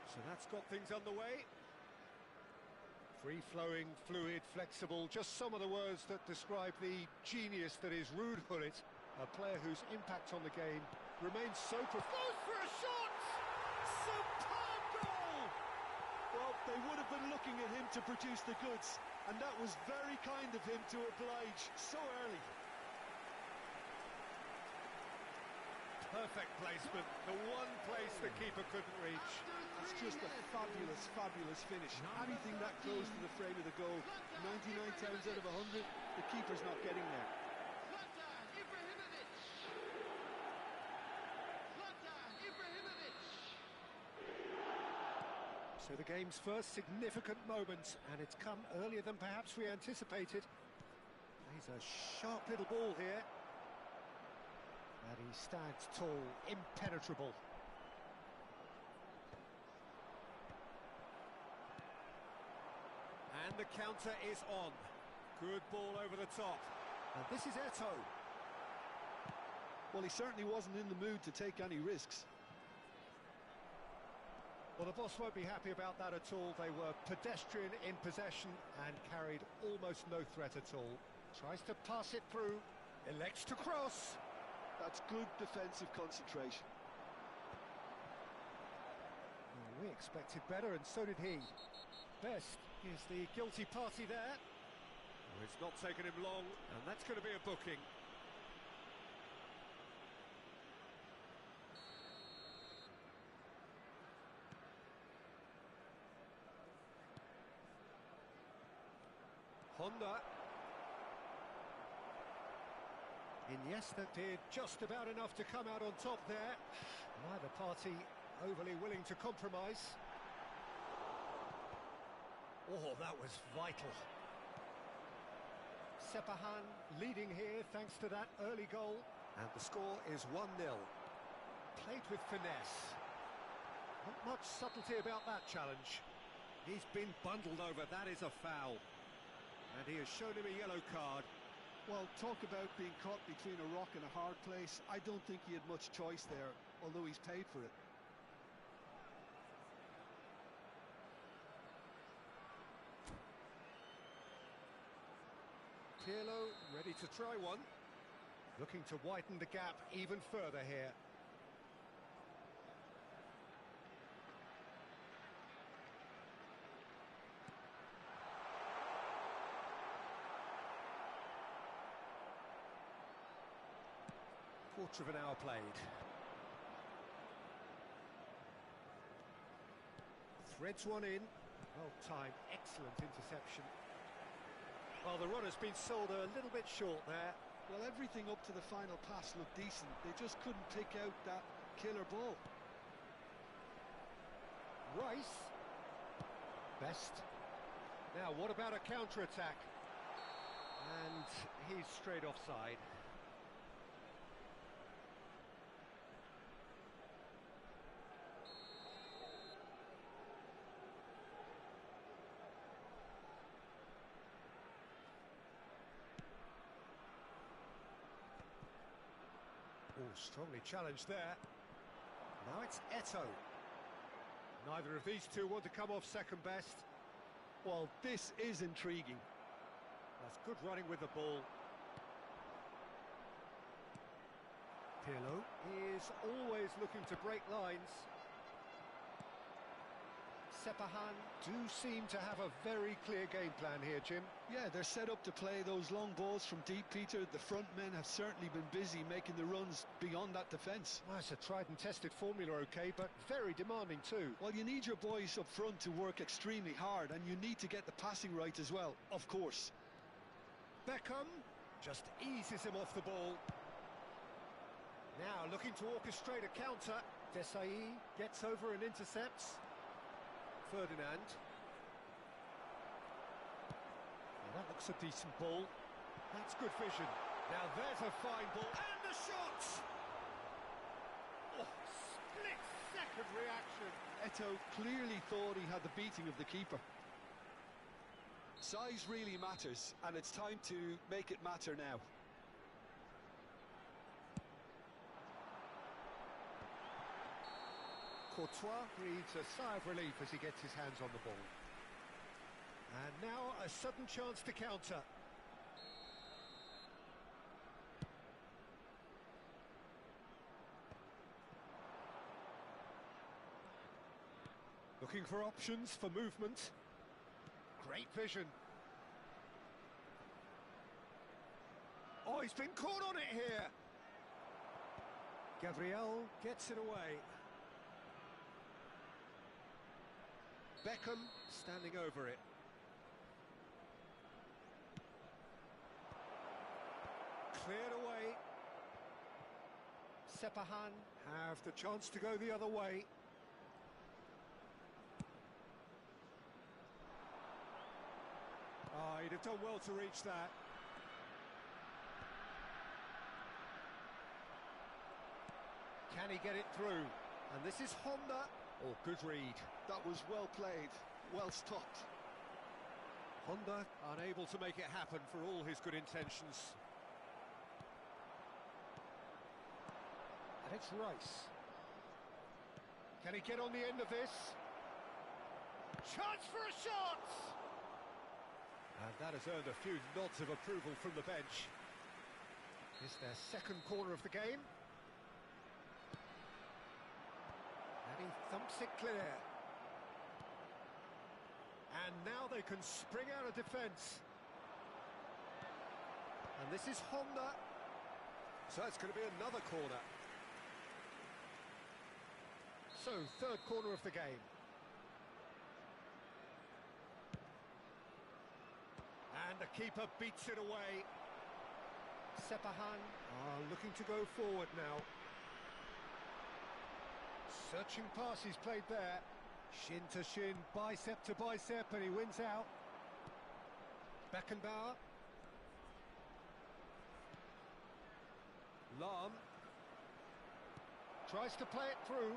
So that's got things underway. Free-flowing, fluid, flexible, just some of the words that describe the genius that is Ruud Gullit, a player whose impact on the game remains so profound. Goes for a shot! Superb goal! Well, they would have been looking at him to produce the goods, and that was very kind of him to oblige so early. Perfect placement, the one place the keeper couldn't reach. That's just a fabulous, fabulous finish. Anything that close to the frame of the goal, 99 times out of 100, the keeper's not getting there. So the game's first significant moment, and it's come earlier than perhaps we anticipated. He's a sharp little ball here. And he stands tall, impenetrable. And the counter is on. Good ball over the top. And this is Eto'o. Well, he certainly wasn't in the mood to take any risks. Well, the boss won't be happy about that at all. They were pedestrian in possession and carried almost no threat at all. Tries to pass it through, elects to cross. That's good defensive concentration. Well, we expected better, and so did he. Best is the guilty party there. Well, it's not taken him long, and that's going to be a booking. Honda. Iniesta did just about enough to come out on top there. Neither party overly willing to compromise. Oh, that was vital. Sepahan leading here thanks to that early goal. And the score is 1-0. Played with finesse. Not much subtlety about that challenge. He's been bundled over, that is a foul. And he has shown him a yellow card. Well, talk about being caught between a rock and a hard place. I don't think he had much choice there, although he's paid for it. Pirlo ready to try one. Looking to widen the gap even further here. Quarter of an hour played. Threads one in. Well timed, excellent interception. Well, the run has been sold a little bit short there. Well, everything up to the final pass looked decent. They just couldn't pick out that killer ball. Rice. Best. Now, what about a counter-attack? And he's straight offside. Oh, strongly challenged there. Now it's Eto'o. Neither of these two want to come off second best. Well, this is intriguing. That's good running with the ball. Pirlo is always looking to break lines. Sepahan do seem to have a very clear game plan here, Jim. Yeah, they're set up to play those long balls from deep, Peter. The front men have certainly been busy making the runs beyond that defence. Well, it's a tried and tested formula, OK, but very demanding too. Well, you need your boys up front to work extremely hard, and you need to get the passing right as well, of course. Beckham just eases him off the ball. Now looking to orchestrate a counter. Desai gets over and intercepts. Ferdinand. Well, that looks a decent ball. That's good vision. Now there's a fine ball. And the shot! Oh, split-second reaction. Eto'o clearly thought he had the beating of the keeper. Size really matters, and it's time to make it matter now. Courtois breathes a sigh of relief as he gets his hands on the ball. And now a sudden chance to counter. Looking for options for movement. Great vision. Oh, he's been caught on it here. Gabriel gets it away. Beckham standing over it. Cleared away. Sepahan have the chance to go the other way. Oh, he'd have done well to reach that. Can he get it through? And this is Honda. Oh, good read. That was well played, well stopped. Honda unable to make it happen for all his good intentions. And it's Rice. Can he get on the end of this? Chance for a shot! And that has earned a few nods of approval from the bench. It's their second corner of the game. And he thumps it clear. And now they can spring out of defence. And this is Honda. So it's going to be another corner. So, third corner of the game. And the keeper beats it away. Sepahan looking to go forward now. Searching pass he's played there. Shin to shin, bicep to bicep, and he wins out. Beckenbauer. Lahm. Tries to play it through.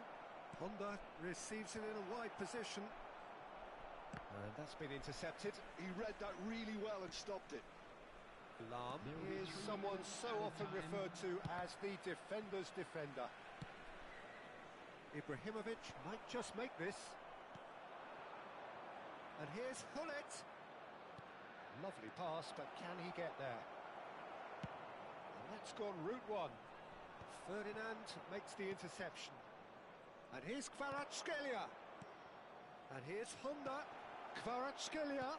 Honda receives it in a wide position. And that's been intercepted. He read that really well and stopped it. Lahm is someone so often referred to as the defender's defender. Ibrahimovic might just make this. And here's Hullet. Lovely pass, but can he get there? And that's gone route one. Ferdinand makes the interception. And here's Kvaratskhelia. And here's Honda. Kvaratskhelia.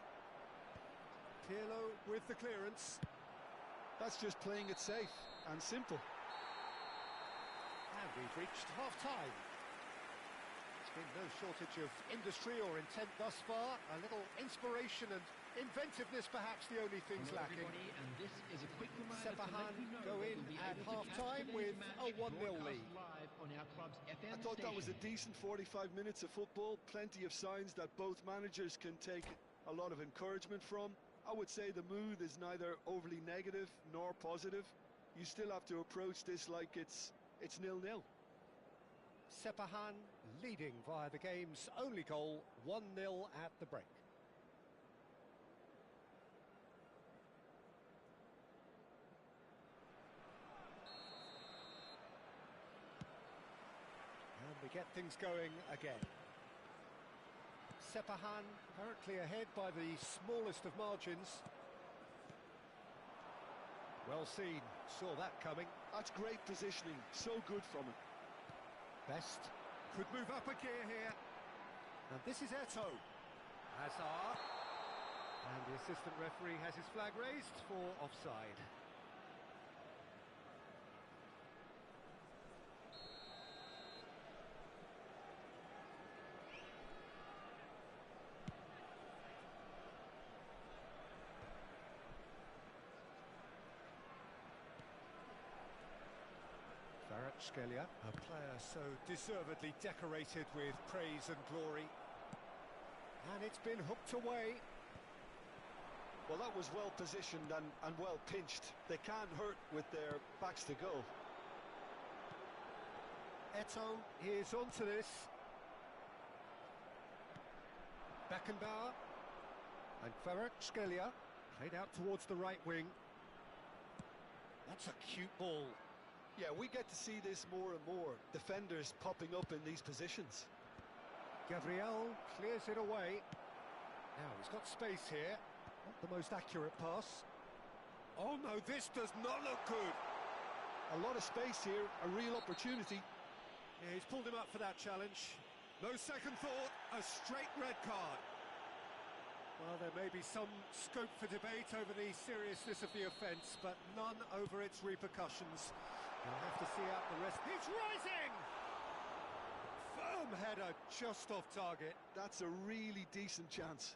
Pirlo with the clearance. That's just playing it safe and simple. And we've reached half-time. There's been no shortage of industry or intent thus far. A little inspiration and inventiveness, perhaps the only things lacking. And this is a quick reminder Sepahan go in at half-time with a 1-0 lead. I thought that was a decent 45 minutes of football. Plenty of signs that both managers can take a lot of encouragement from. I would say the mood is neither overly negative nor positive. You still have to approach this like it's 0-0. Sepahan leading via the game's only goal, 1-0 at the break. And we get things going again. Sepahan currently ahead by the smallest of margins. Well seen, saw that coming. That's great positioning, so good from him. Best could move up a gear here. And this is Eto'o. Hazard. And the assistant referee has his flag raised for offside. Kvaratskhelia, a player so deservedly decorated with praise and glory. And it's been hooked away. Well, that was well positioned and well pinched. They can't hurt with their backs to go. Eto'o is onto this. Beckenbauer. And Kvaratskhelia played out towards the right wing. That's a cute ball. Yeah, we get to see this more and more. Defenders popping up in these positions. Gabriel clears it away. Now he's got space here. Not the most accurate pass. Oh no, this does not look good. A lot of space here, a real opportunity. Yeah, he's pulled him up for that challenge. No second thought, a straight red card. Well, there may be some scope for debate over the seriousness of the offence, but none over its repercussions. We'll have to see out the rest. He's rising! Firm header, just off target. That's a really decent chance.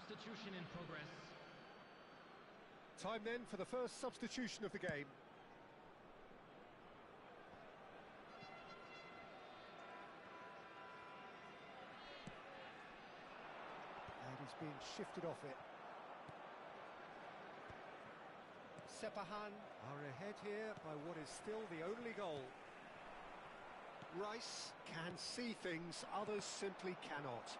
Substitution in progress. Time then for the first substitution of the game. And he's being shifted off it. Sepahan are ahead here by what is still the only goal. Rice can see things others simply cannot.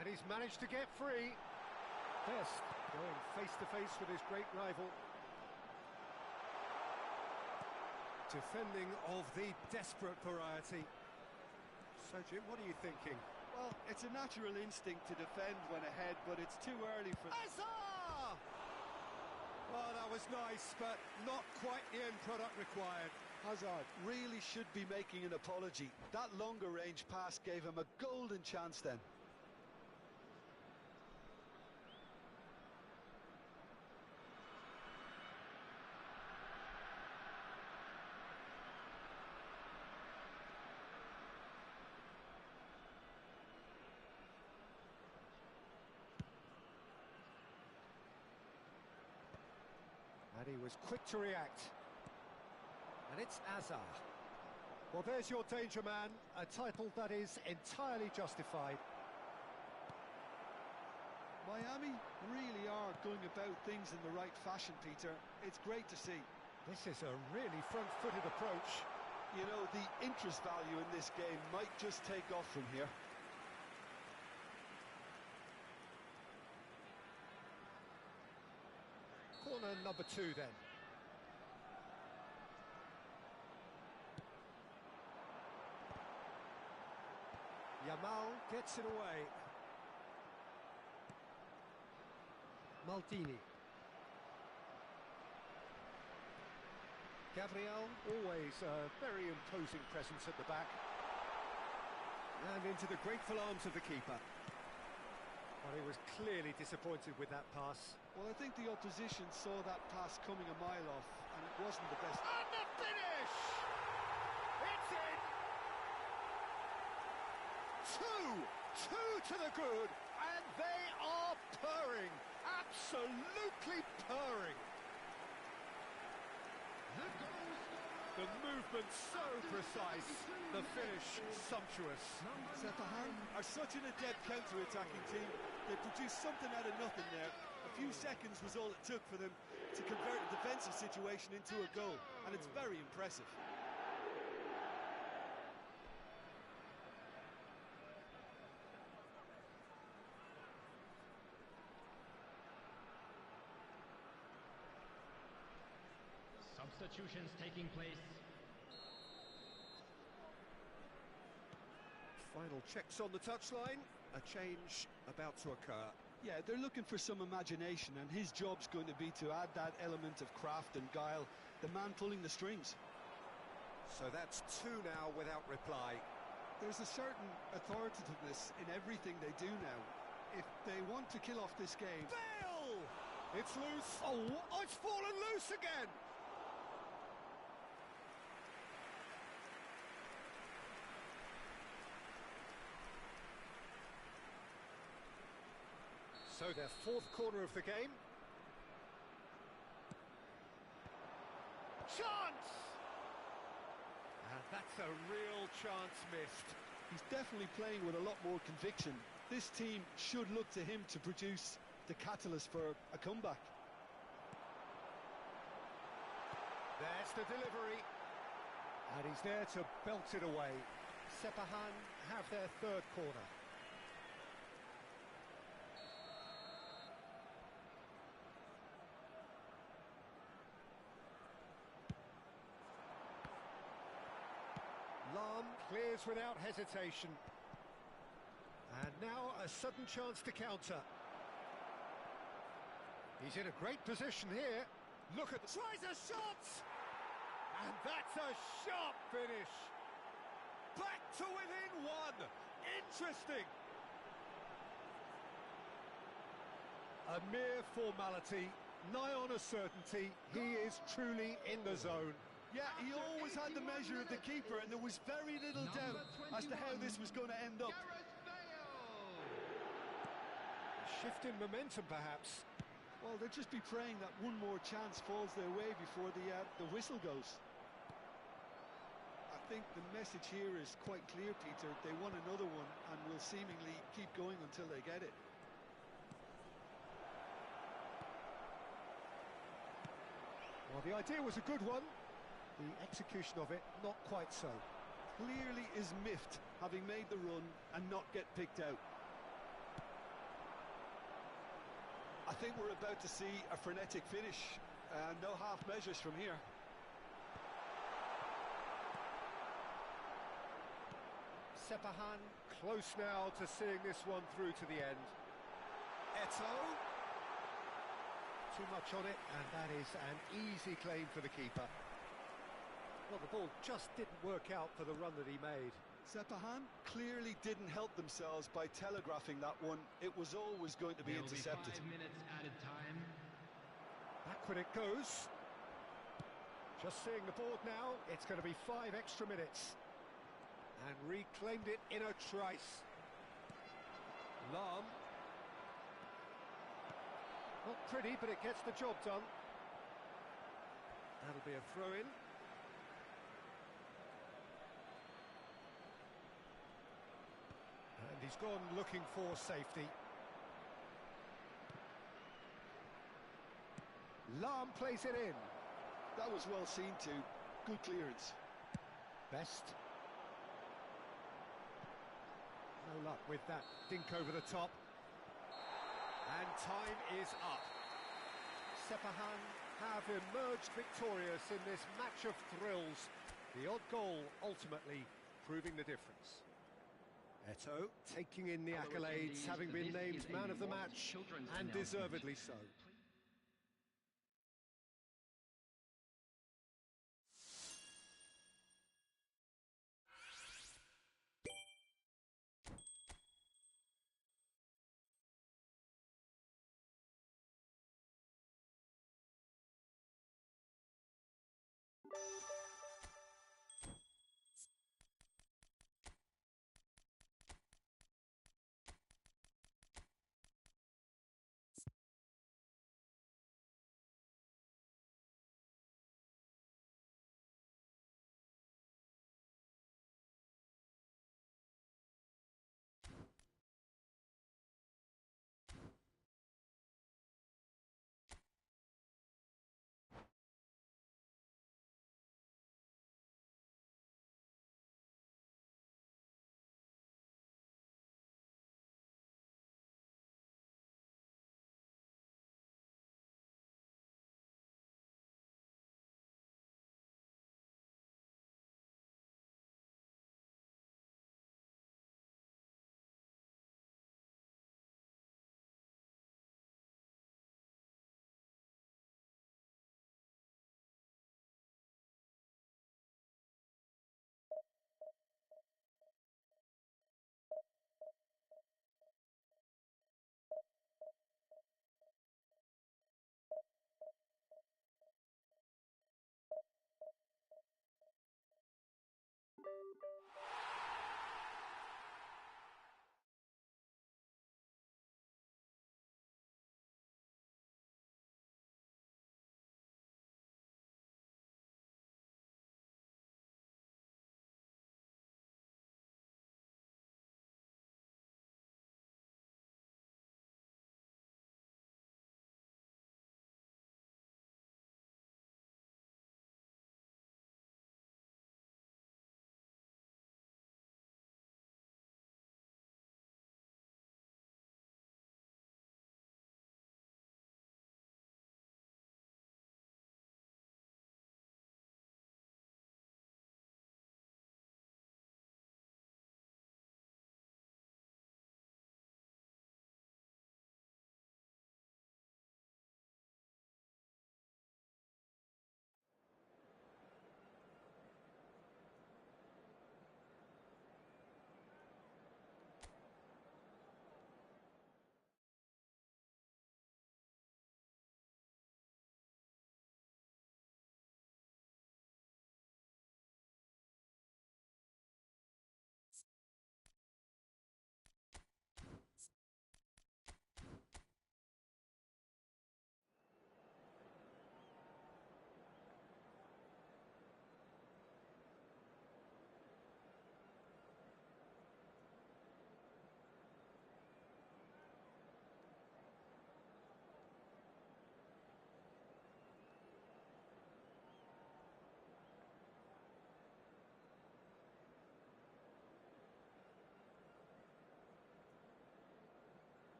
And he's managed to get free. Best going face-to-face with his great rival. Defending of the desperate variety. So, Jim, what are you thinking? Well, it's a natural instinct to defend when ahead, but it's too early for... Azar! Well, that was nice, but not quite the end product required. Hazard really should be making an apology. That longer range pass gave him a golden chance then. And he was quick to react. And it's Azar. Well, there's your danger man, a title that is entirely justified. Miami really are going about things in the right fashion, Peter. It's great to see. This is a really front-footed approach. You know, the interest value in this game might just take off from here. Corner number 2 then. Yamal gets it away. Maldini. Gabriel, always a very imposing presence at the back. And into the grateful arms of the keeper. Well, he was clearly disappointed with that pass. Well, I think the opposition saw that pass coming a mile off, and it wasn't the best. And the finish! It's in! Two to the good, and they are purring. Absolutely purring. The movement so precise, the finish sumptuous. Sepahan are such an adept counter-attacking team. They produced something out of nothing there. A few seconds was all it took for them to convert a defensive situation into a goal, and it's very impressive. substitutions taking place. Final checks on the touchline. A change about to occur. Yeah, they're looking for some imagination, and his job's going to be to add that element of craft and guile, the man pulling the strings. So that's two now without reply. There's a certain authoritativeness in everything they do now. If they want to kill off this game... Bale! It's loose. Oh, it's fallen loose again! So their fourth corner of the game. Chance! And that's a real chance missed. He's definitely playing with a lot more conviction. This team should look to him to produce the catalyst for a comeback. There's the delivery. And he's there to belt it away. Sepahan have their third corner. Lam clears without hesitation. And now a sudden chance to counter. He's in a great position here. Look at... Tries a shot! And that's a sharp finish. Back to within one. Interesting. A mere formality, nigh on a certainty. He is truly in the zone. Yeah, he always had the measure of the keeper, and there was very little doubt as to how this was going to end up. A shift in momentum, perhaps. Well, they'll just be praying that one more chance falls their way before the whistle goes. I think the message here is quite clear, Peter. They want another one and will seemingly keep going until they get it. Well, the idea was a good one. The execution of it, not quite so. Clearly is miffed, having made the run and not get picked out. I think we're about to see a frenetic finish. No half measures from here. Sepahan close now to seeing this one through to the end. Eto. Too much on it, and that is an easy claim for the keeper. Well, the ball just didn't work out for the run that he made. Sepahan clearly didn't help themselves by telegraphing that one. It was always going to be intercepted. 5 minutes added time. Backward it goes. Just seeing the board now, it's going to be 5 extra minutes. And reclaimed it in a trice. Lam. Not pretty, but it gets the job done. That'll be a throw-in. And he's gone looking for safety. Lam plays it in. That was well seen too. Good clearance. Best. No luck with that dink over the top. And time is up. Sepahan have emerged victorious in this match of thrills. The odd goal ultimately proving the difference. Eto taking in the accolades, having been named man of the match, and deservedly so.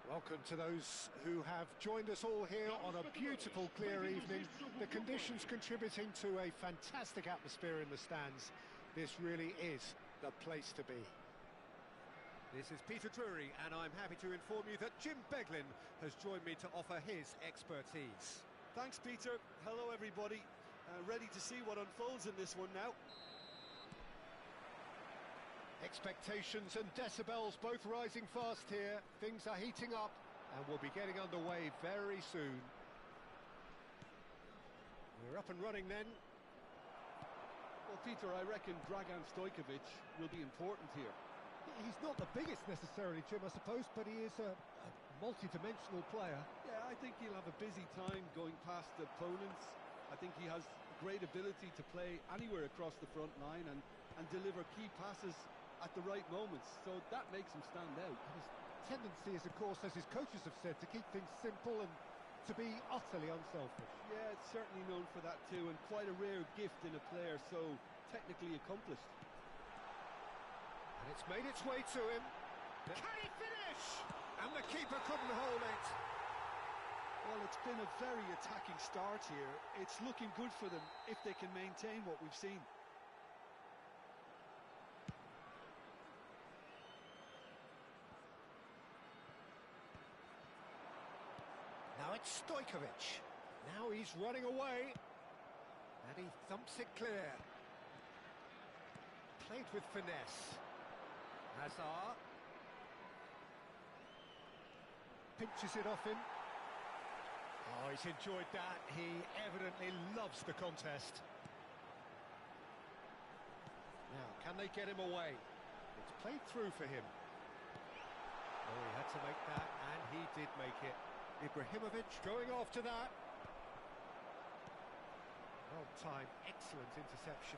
Welcome to those who have joined us all here on a beautiful, clear evening. The conditions contributing to a fantastic atmosphere in the stands. This really is the place to be. This is Peter Drury, and I'm happy to inform you that Jim Beglin has joined me to offer his expertise. Thanks, Peter. Hello, everybody. Ready to see what unfolds in this one now. Expectations and decibels both rising fast here. Things are heating up and we'll be getting underway very soon. We're up and running then. Well, Peter, I reckon Dragan Stojkovic will be important here. He's not the biggest necessarily, Jim, I suppose, but he is a multi-dimensional player. Yeah, I think he'll have a busy time going past opponents. I think he has great ability to play anywhere across the front line and deliver key passes at the right moments, so that makes him stand out. And his tendency is, of course, as his coaches have said, to keep things simple and to be utterly unselfish. Yeah, it's certainly known for that too, and quite a rare gift in a player, so technically accomplished. And it's made its way to him. Can he finish? And the keeper couldn't hold it. Well, it's been a very attacking start here. It's looking good for them if they can maintain what we've seen. Now it's Stojkovic. Now he's running away. And he thumps it clear. Played with finesse. Hazard. Pinches it off him. Oh, he's enjoyed that. He evidently loves the contest. Now, can they get him away? It's played through for him. Oh, he had to make that, and he did make it. Ibrahimovic going after that. Well timed, excellent interception.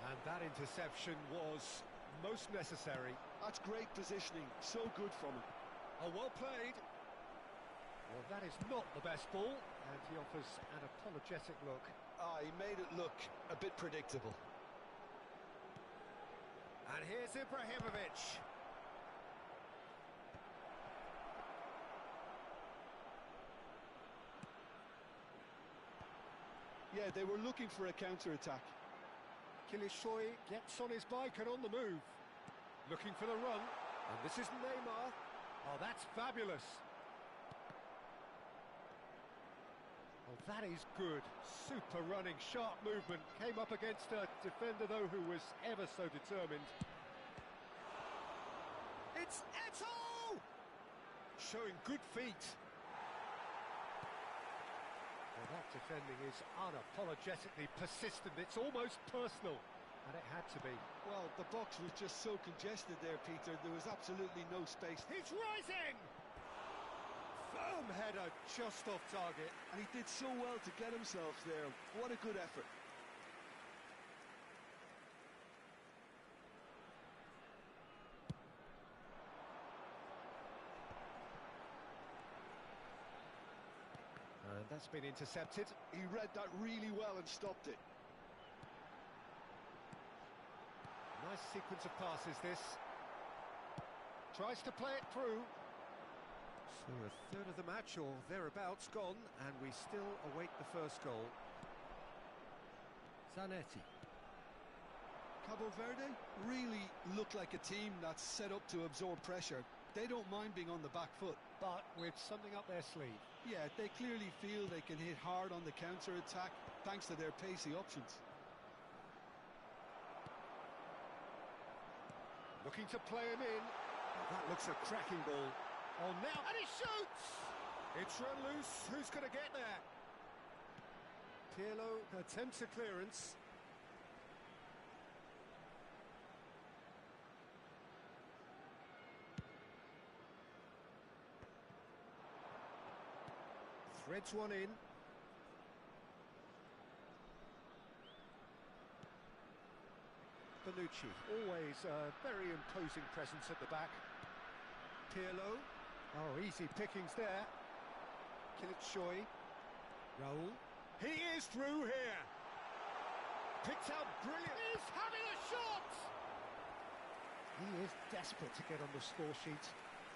And that interception was most necessary. That's great positioning, so good from him. Oh, well played. Well, that is not the best ball, and he offers an apologetic look. He made it look a bit predictable. And here's Ibrahimovic. Yeah, they were looking for a counter-attack. Kilishoy gets on his bike and on the move. Looking for the run. And this is Neymar. Oh, that's fabulous. Oh, that is good. Super running, sharp movement. Came up against a defender, though, who was ever so determined. It's Eto'o! Showing good feet. Well, that defending is unapologetically persistent. It's almost personal, and it had to be. Well, the box was just so congested there, Peter. There was absolutely no space. He's rising! Firm header, just off target. And he did so well to get himself there. What a good effort. And that's been intercepted. He read that really well and stopped it. Nice sequence of passes, this. Tries to play it through. So a third of the match, or thereabouts, gone, and we still await the first goal. Zanetti. Cabo Verde really look like a team that's set up to absorb pressure. They don't mind being on the back foot. But with something up their sleeve. Yeah, they clearly feel they can hit hard on the counter-attack thanks to their pacey options. Looking to play him in. Oh, that looks a cracking ball. Oh, now, and he shoots! It's run loose. Who's going to get there? Pirlo attempts a clearance. Threads one in. Bonucci, always a very imposing presence at the back. Pirlo. Oh, easy pickings there. Kilishoy. Raul. He is through here. Picked out brilliant. He's having a shot! He is desperate to get on the score sheet.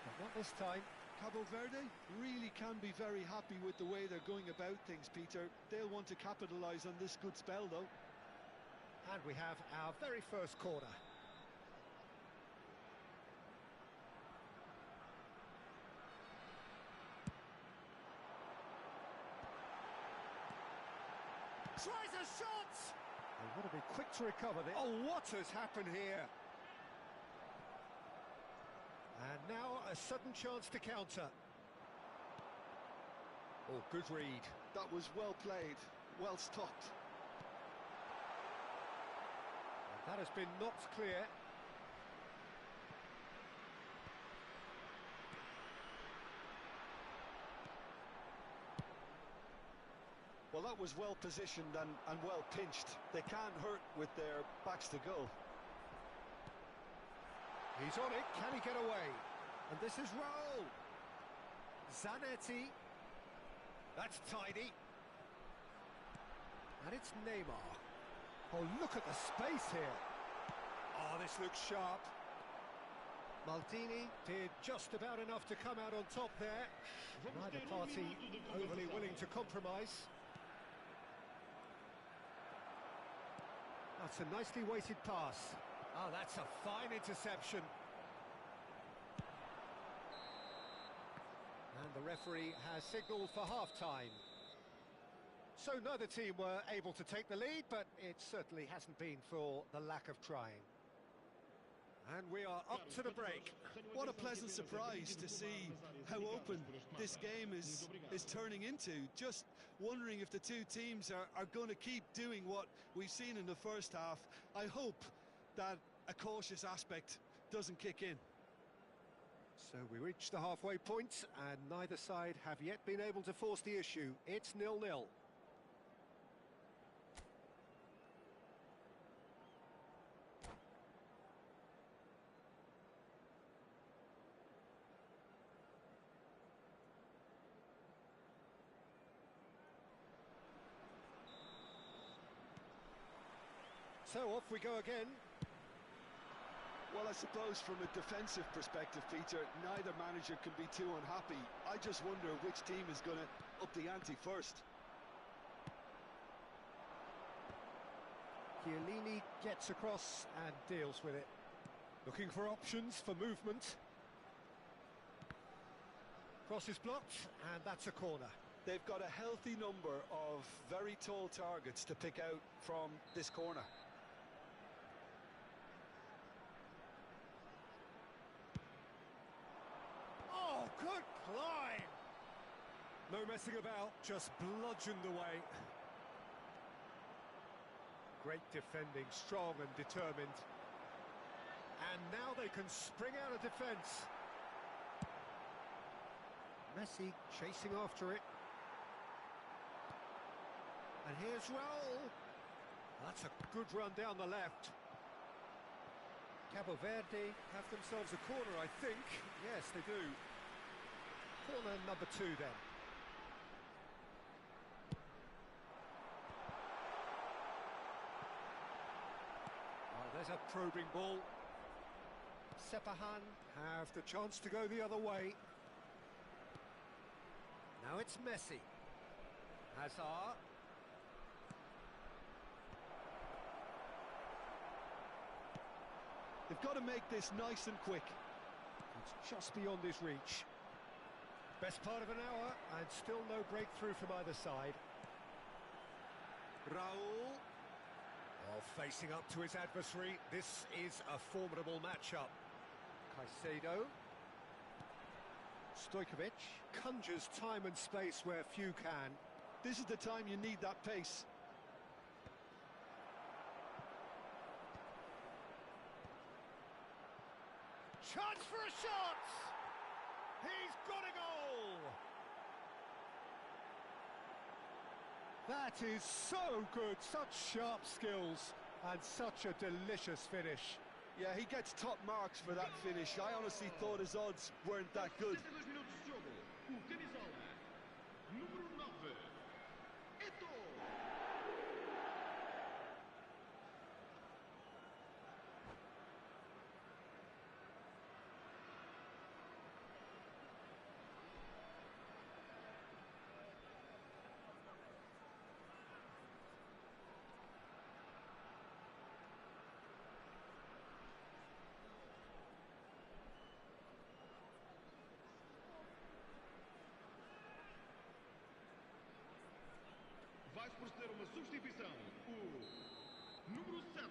But not this time. Cabo Verde really can be very happy with the way they're going about things, Peter. They'll want to capitalise on this good spell, though. And we have our very first corner. Tries a shot! They want to be quick to recover this. Oh, what has happened here? And now a sudden chance to counter. Oh, good read. That was well played, well stopped. And that has been knocked clear. Well, that was well positioned and well pinched. They can't hurt with their backs to goal. He's on it, can he get away? And this is Raul. Zanetti. That's tidy. And it's Neymar. Oh, look at the space here. Oh, this looks sharp. Maldini did just about enough to come out on top there. Neither party overly willing to compromise. That's a nicely weighted pass. Oh, that's a fine interception. And the referee has signalled for half-time. So neither team were able to take the lead, but it certainly hasn't been for the lack of trying. And we are up to the break. What a pleasant surprise to see how open this game is turning into. Just wondering if the two teams are going to keep doing what we've seen in the first half. I hope that a cautious aspect doesn't kick in. So we reach the halfway point, and neither side have yet been able to force the issue. It's 0-0. So off we go again. Well, I suppose from a defensive perspective, Peter, neither manager can be too unhappy. I just wonder which team is going to up the ante first. Chiellini gets across and deals with it. Looking for options for movement. Cross is blocked, and that's a corner. They've got a healthy number of very tall targets to pick out from this corner. Oh, good climb! No messing about, just bludgeoned away. Great defending, strong and determined. And now they can spring out of defence. Messi chasing after it. And here's Raul. That's a good run down the left. Cabo Verde have themselves a corner, I think. Yes, they do. Corner number 2 then. Oh, there's a probing ball. Sepahan have the chance to go the other way. Now it's Messi. Hazard. They've got to make this nice and quick. It's just beyond his reach. Best part of an hour, and still no breakthrough from either side. Raul. Oh, facing up to his adversary. This is a formidable matchup. Caicedo. Stojkovic conjures time and space where few can. This is the time you need that pace. Chance for a shot! He's got a goal! That is so good, such sharp skills and such a delicious finish. Yeah, he gets top marks for that finish. I honestly thought his odds weren't that good.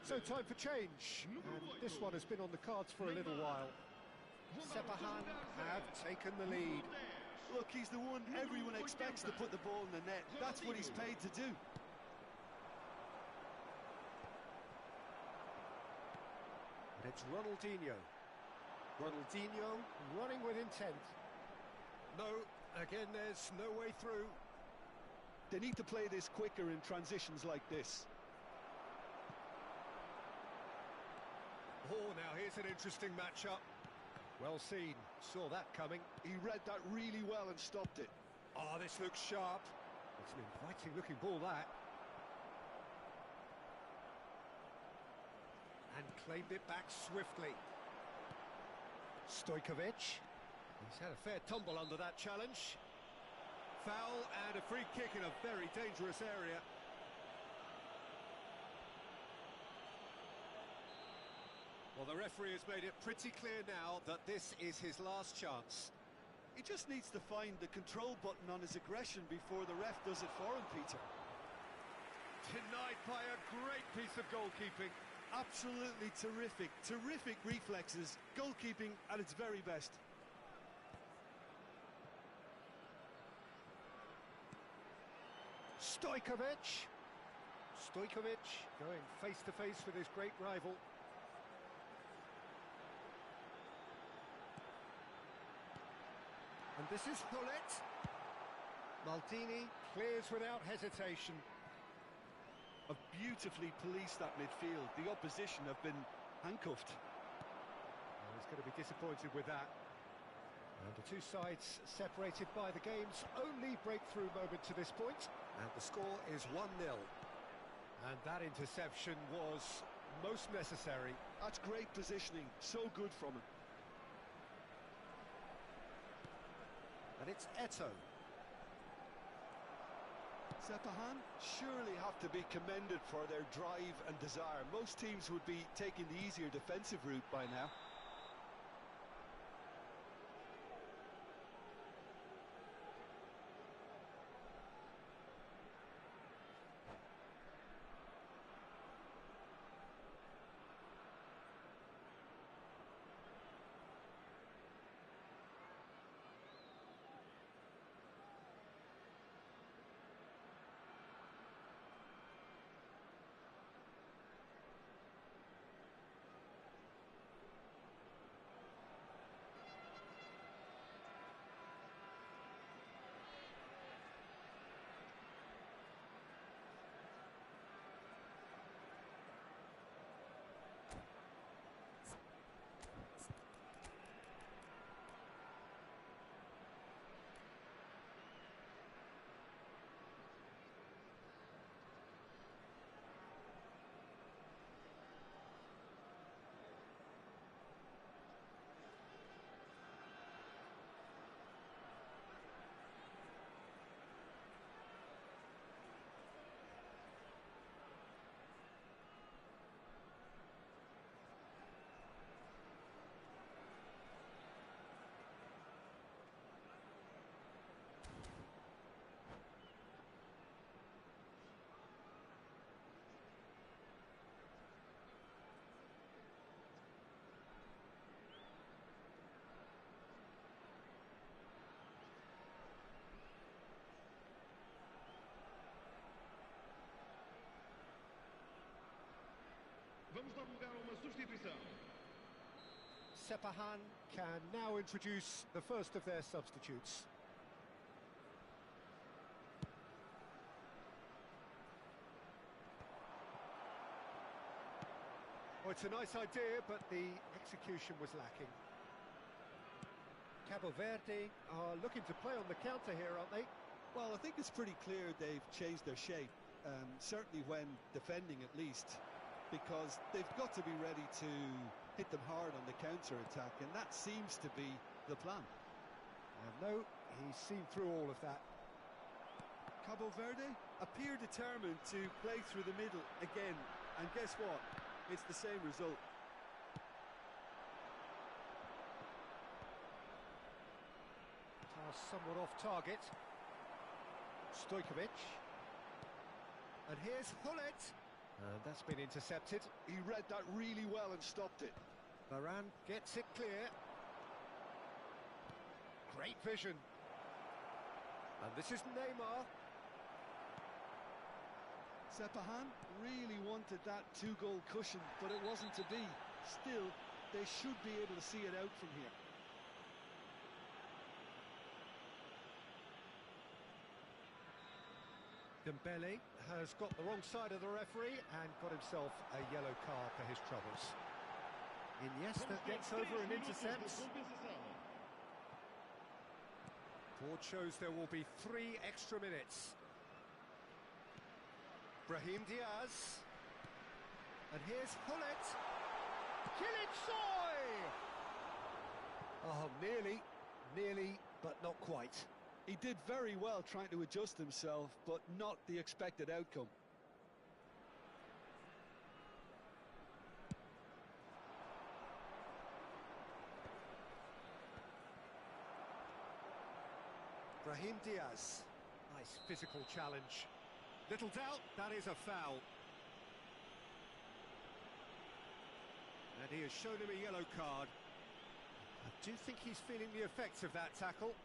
So time for change, and this one has been on the cards for a little while. Sepahan have taken the lead. Look, he's the one everyone expects to put the ball in the net. That's what he's paid to do. And it's Ronaldinho. Ronaldinho running with intent. No, again there's no way through. They need to play this quicker in transitions like this. Oh, now here's an interesting matchup. Well seen, saw that coming. He read that really well and stopped it. Oh, this looks sharp. It's an inviting looking ball, that. And claimed it back swiftly. Stojkovic. He's had a fair tumble under that challenge. Foul and a free kick in a very dangerous area. Well, the referee has made it pretty clear now that this is his last chance. He just needs to find the control button on his aggression before the ref does it for him, Peter. Denied by a great piece of goalkeeping. Absolutely terrific, terrific reflexes. Goalkeeping at its very best. Stojkovic. Stojkovic going face to face with his great rival. And this is Hullet. Maldini clears without hesitation. Have beautifully policed that midfield. The opposition have been handcuffed. Well, he's going to be disappointed with that. And the two sides separated by the game's only breakthrough moment to this point. And the score is 1-0. And that interception was most necessary. That's great positioning. So good from him. And it's Eto. Sepahan surely have to be commended for their drive and desire. Most teams would be taking the easier defensive route by now. Vamos dar lugar a uma substituição. Sepahan can now introduce the first of their substitutes. Oh, it's a nice idea, but the execution was lacking. Cabo Verde are looking to play on the counter here, aren't they? Well, I think it's pretty clear they've changed their shape, certainly when defending at least, because they've got to be ready to hit them hard on the counter-attack, and that seems to be the plan. No, he's seen through all of that. Cabo Verde appear determined to play through the middle again, and guess what? It's the same result. Pass somewhat off target. Stojkovic. And here's Hullet. And that's been intercepted. He read that really well and stopped it. Varane gets it clear. Great vision. And this is Neymar. Sepahan really wanted that two-goal cushion, but it wasn't to be. Still, they should be able to see it out from here. Dembele has got the wrong side of the referee and got himself a yellow card for his troubles. Iniesta gets over and intercepts. Board shows there will be 3 extra minutes. Brahim Diaz. And here's Hullet. Kilitsoy! Oh, nearly, but not quite. He did very well trying to adjust himself, but not the expected outcome. Brahim Diaz. Nice physical challenge. Little doubt, that is a foul. And he has shown him a yellow card. I do think he's feeling the effects of that tackle.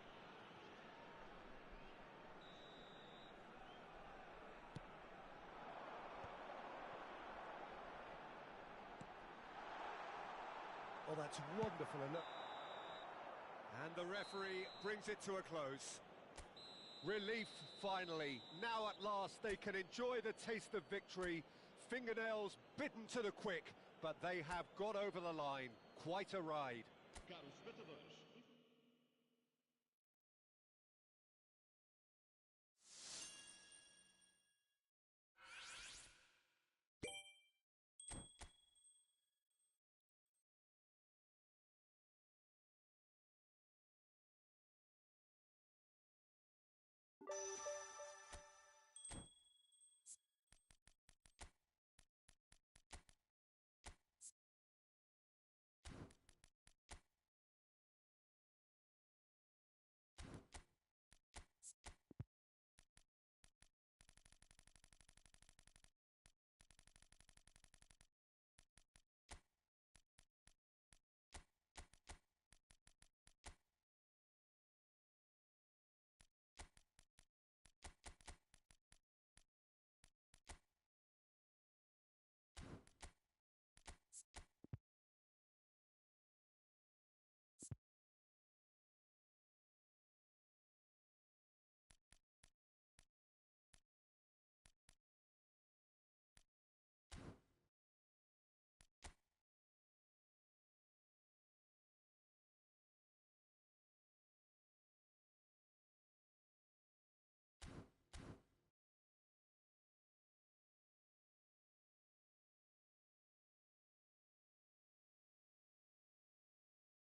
Oh, that's wonderful. And the referee brings it to a close. Relief, finally. Now at last they can enjoy the taste of victory. Fingernails bitten to the quick, but they have got over the line. Quite a ride.